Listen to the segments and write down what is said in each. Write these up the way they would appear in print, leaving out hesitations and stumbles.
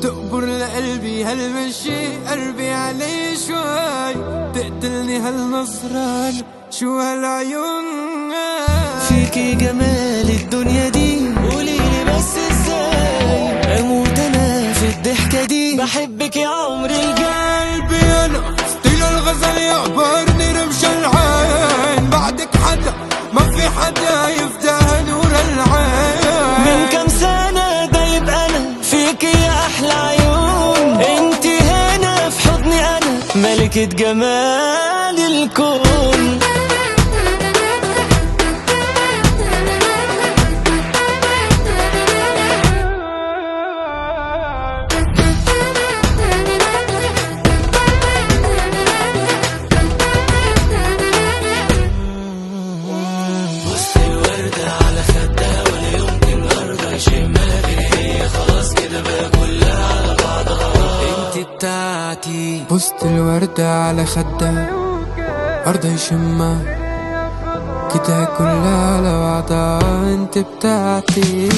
تقبر لقلبي هالمشي، قلبي علي شوي تقتلني هالنظرة، شو هالعيون. فيكي جمال الدنيا دي، قوليلي بس ازاي اموت انا في الضحكة دي، بحبك يا عمري الجاي. قلبي انا ستيل الغزل يعبرني رمش العين، بعدك حدا ما في حدا يفداها نور العين. من كم سنة دايب انا فيكي يا احلى عيون، انتي هنا في حضني انا ملكة جمال الكون. بوست الوردة على خدها أرضها يشمها كده كلها على بعضها، انت بتاعتي.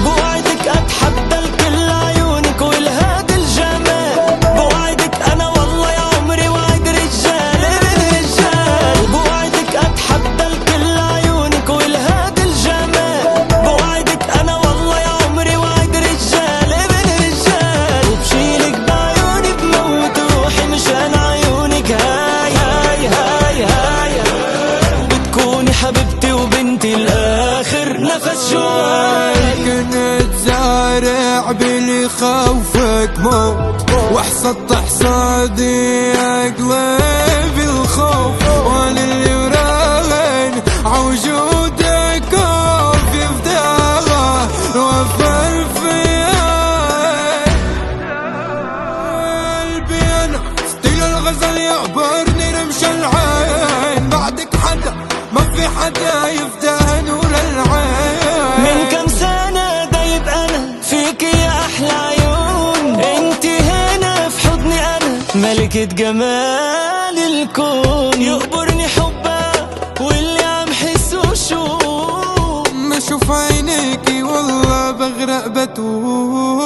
بوعدك اتحدى الكل عيونك والهاد الجمال، بوعدك انا والله يا عمري وعد رجال ابن رجال، بوعدك اتحدى الكل عيونك والهاد الجمال، بوعدك انا والله يا عمري وعد رجال ابن رجال، وبشيلك بعيوني بموت روحي مشان عيونك. هاي هاي هاي هاي بتكوني حبيبتي وبنتي الاخر نفس جواي. كنت زارع بلي خوفك موت، وحصدت حصادي اقلب الخوف، وانا اللي وراهن عوجودك خوف يفداها وفر فيها. قلبي انا ستيل الغزل يعبرني رمش العين، بعدك حدا ما في حدا يفداها نور العين. من كم سنة دايب أنا فيك يا أحلى عيون، انتي هنا في حضني أنا ملكة جمال الكون. يقبرني حبها واللي عم حسه شوق، ما اشوف عينيكي والله بغرق بتوه.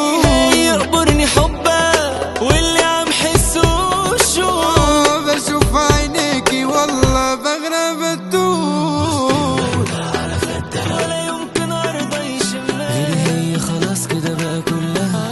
يقبرني حبها واللي عم حسه شوق، بشوف عينيكي والله بغرق بتوه. ولا يمكن أرضى يشمها غير هي، خلاص كده بقى كلها